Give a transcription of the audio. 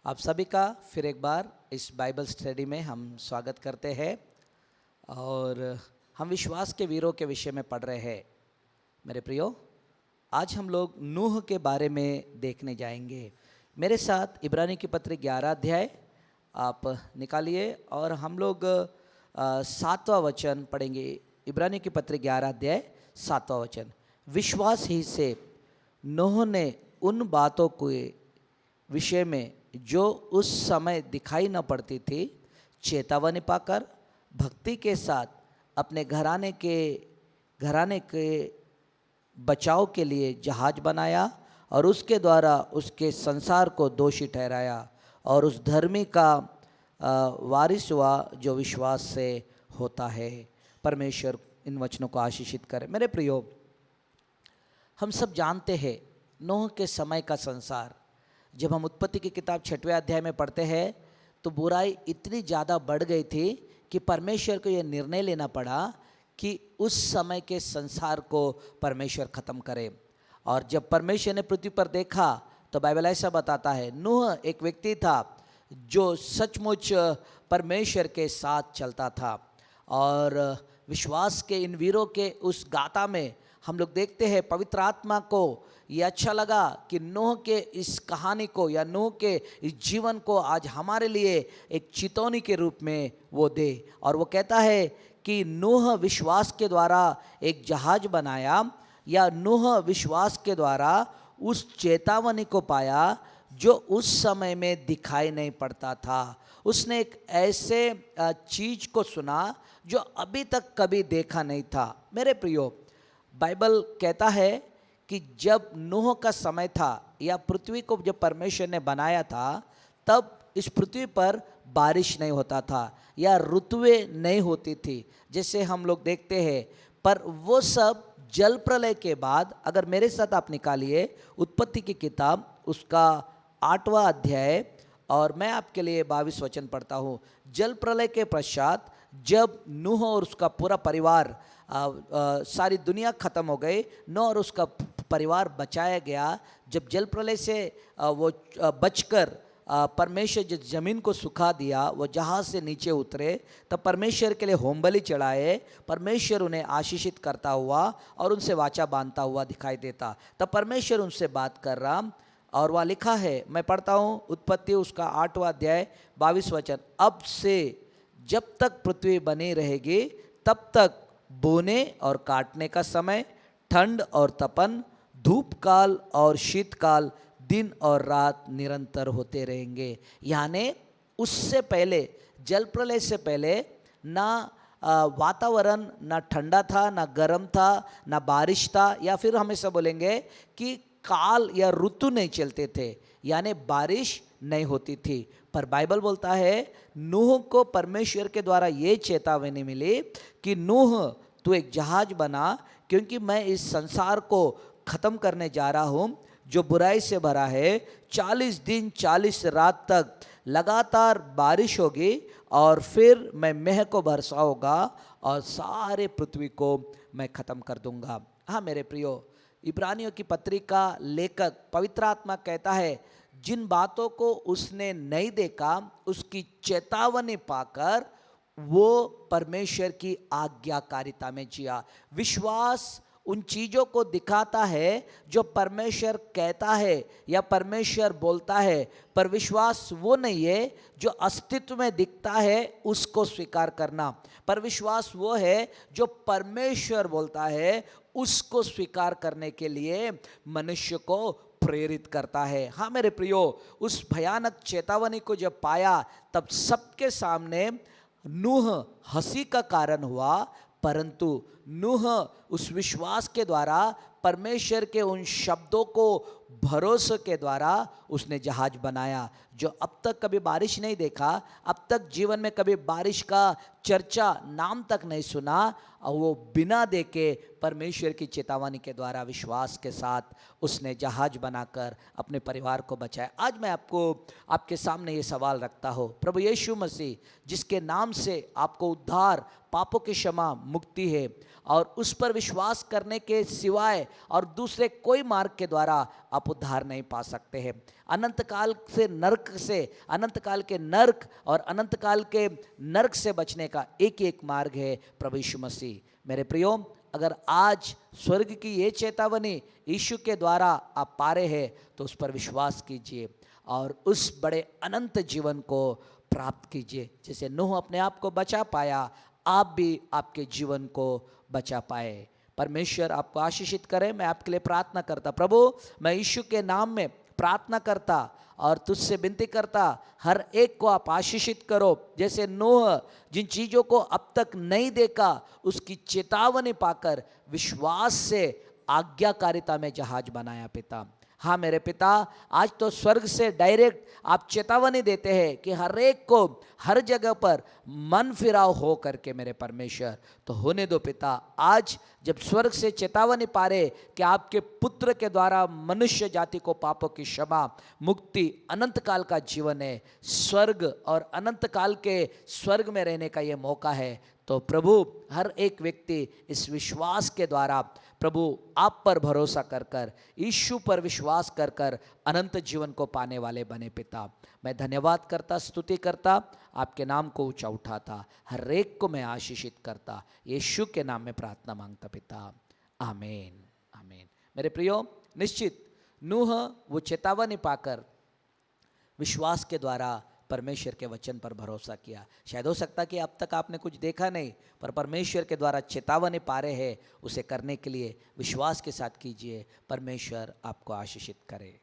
आप सभी का फिर एक बार इस बाइबल स्टडी में हम स्वागत करते हैं और हम विश्वास के वीरों के विषय में पढ़ रहे हैं। मेरे प्रियो, आज हम लोग नूह के बारे में देखने जाएंगे। मेरे साथ इब्रानी की पत्री 11 अध्याय आप निकालिए और हम लोग 7वां वचन पढ़ेंगे। इब्रानी की पत्री 11 अध्याय 7वां वचन। विश्वास ही से नूह ने उन बातों के विषय में जो उस समय दिखाई न पड़ती थी चेतावनी पाकर भक्ति के साथ अपने घराने के बचाव के लिए जहाज बनाया और उसके द्वारा उसके संसार को दोषी ठहराया और उस धर्मी का वारिस हुआ जो विश्वास से होता है। परमेश्वर इन वचनों को आशीषित करे। मेरे प्रियो, हम सब जानते हैं नूह के समय का संसार। जब हम उत्पत्ति की किताब 6वें अध्याय में पढ़ते हैं तो बुराई इतनी ज़्यादा बढ़ गई थी कि परमेश्वर को यह निर्णय लेना पड़ा कि उस समय के संसार को परमेश्वर ख़त्म करे। और जब परमेश्वर ने पृथ्वी पर देखा तो बाइबल ऐसा बताता है, नूह एक व्यक्ति था जो सचमुच परमेश्वर के साथ चलता था। और विश्वास के इन वीरों के उस गाथा में हम लोग देखते हैं पवित्र आत्मा को ये अच्छा लगा कि नूह के इस कहानी को या नूह के इस जीवन को आज हमारे लिए एक चेतावनी के रूप में वो दे। और वो कहता है कि नूह विश्वास के द्वारा एक जहाज बनाया या नूह विश्वास के द्वारा उस चेतावनी को पाया जो उस समय में दिखाई नहीं पड़ता था। उसने एक ऐसे चीज़ को सुना जो अभी तक कभी देखा नहीं था। मेरे प्रियो, बाइबल कहता है कि जब नूह का समय था या पृथ्वी को जब परमेश्वर ने बनाया था तब इस पृथ्वी पर बारिश नहीं होता था या ऋतुएं नहीं होती थी जैसे हम लोग देखते हैं। पर वो सब जल प्रलय के बाद, अगर मेरे साथ आप निकालिए उत्पत्ति की किताब उसका 8वां अध्याय और मैं आपके लिए 22 वचन पढ़ता हूँ। जल प्रलय के पश्चात जब नूह और उसका पूरा परिवार सारी दुनिया ख़त्म हो गई, नूह और उसका परिवार बचाया गया। जब जल प्रलय से वो बचकर परमेश्वर जिस ज़मीन को सुखा दिया, वो जहाज से नीचे उतरे तब परमेश्वर के लिए होम बलि चढ़ाए। परमेश्वर उन्हें आशीषित करता हुआ और उनसे वाचा बांधता हुआ दिखाई देता। तब परमेश्वर उनसे बात कर रहा और वहाँ लिखा है, मैं पढ़ता हूँ उत्पत्ति उसका 8वां अध्याय 22 वचन। अब से जब तक पृथ्वी बनी रहेगी तब तक बोने और काटने का समय, ठंड और तपन, धूप काल और शीतकाल, दिन और रात निरंतर होते रहेंगे। यानी उससे पहले, जल प्रलय से पहले ना वातावरण ना ठंडा था, ना गर्म था, ना बारिश था, या फिर हमेशा बोलेंगे कि काल या ऋतु नहीं चलते थे, यानी बारिश नहीं होती थी। पर बाइबल बोलता है नूह को परमेश्वर के द्वारा ये चेतावनी मिली कि नूह तू एक जहाज बना, क्योंकि मैं इस संसार को ख़त्म करने जा रहा हूँ जो बुराई से भरा है। 40 दिन 40 रात तक लगातार बारिश होगी और फिर मैं मेह को बरसाऊंगा और सारे पृथ्वी को मैं ख़त्म कर दूंगा। हाँ मेरे प्रियो, इब्रानियों की पत्री का लेखक पवित्र आत्मा कहता है जिन बातों को उसने नहीं देखा उसकी चेतावनी पाकर वो परमेश्वर की आज्ञाकारिता में जिया। विश्वास उन चीज़ों को दिखाता है जो परमेश्वर कहता है या परमेश्वर बोलता है, पर विश्वास वो नहीं है जो अस्तित्व में दिखता है उसको स्वीकार करना। पर विश्वास वो है जो परमेश्वर बोलता है उसको स्वीकार करने के लिए मनुष्य को प्रेरित करता है। हाँ मेरे प्रियो, उस भयानक चेतावनी को जब पाया तब सबके सामने नूह हंसी का कारण हुआ, परंतु नूह उस विश्वास के द्वारा परमेश्वर के उन शब्दों को भरोसे के द्वारा उसने जहाज बनाया। जो अब तक कभी बारिश नहीं देखा, अब तक जीवन में कभी बारिश का चर्चा नाम तक नहीं सुना, और वो बिना देखे परमेश्वर की चेतावनी के द्वारा विश्वास के साथ उसने जहाज बनाकर अपने परिवार को बचाया। आज मैं आपके सामने ये सवाल रखता हूँ, प्रभु यीशु मसीह जिसके नाम से आपको उद्धार, पापों की क्षमा, मुक्ति है, और उस पर विश्वास करने के सिवाय और दूसरे कोई मार्ग के द्वारा आप उद्धार नहीं पा सकते हैं। अनंत काल से अनंत काल के नरक और अनंत काल के नरक से बचने का एक ही एक मार्ग है, प्रभु यीशु मसीह। मेरे प्रियो, अगर आज स्वर्ग की ये चेतावनी यीशु के द्वारा आप पा रहे हैं तो उस पर विश्वास कीजिए और उस बड़े अनंत जीवन को प्राप्त कीजिए। जैसे नूह अपने आप को बचा पाया, आप भी आपके जीवन को बचा पाए। परमेश्वर आपको आशीषित करे। मैं आपके लिए प्रार्थना करता, प्रभु मैं यीशु के नाम में प्रार्थना करता और तुझसे विनती करता, हर एक को आप आशीषित करो। जैसे नूह जिन चीज़ों को अब तक नहीं देखा उसकी चेतावनी पाकर विश्वास से आज्ञाकारिता में जहाज बनाया पिता। हाँ मेरे पिता, आज तो स्वर्ग से डायरेक्ट आप चेतावनी देते हैं कि हर एक को हर जगह पर मन फिराव हो करके मेरे परमेश्वर तो होने दो पिता। आज जब स्वर्ग से चेतावनी पा रहे कि आपके पुत्र के द्वारा मनुष्य जाति को पापों की क्षमा, मुक्ति, अनंत काल का जीवन है, स्वर्ग और अनंत काल के स्वर्ग में रहने का ये मौका है, तो प्रभु हर एक व्यक्ति इस विश्वास के द्वारा प्रभु आप पर भरोसा कर कर, यीशु पर विश्वास कर कर अनंत जीवन को पाने वाले बने पिता। मैं धन्यवाद करता, स्तुति करता, आपके नाम को ऊंचा उठाता, हर एक को मैं आशीषित करता, यीशु के नाम में प्रार्थना मांगता पिता, आमीन आमीन। मेरे प्रियो, निश्चित नूह वो चेतावनी पाकर विश्वास के द्वारा परमेश्वर के वचन पर भरोसा किया। शायद हो सकता कि अब तक आपने कुछ देखा नहीं, पर परमेश्वर के द्वारा चेतावनी पा रहे हैं, उसे करने के लिए विश्वास के साथ कीजिए। परमेश्वर आपको आशीषित करे।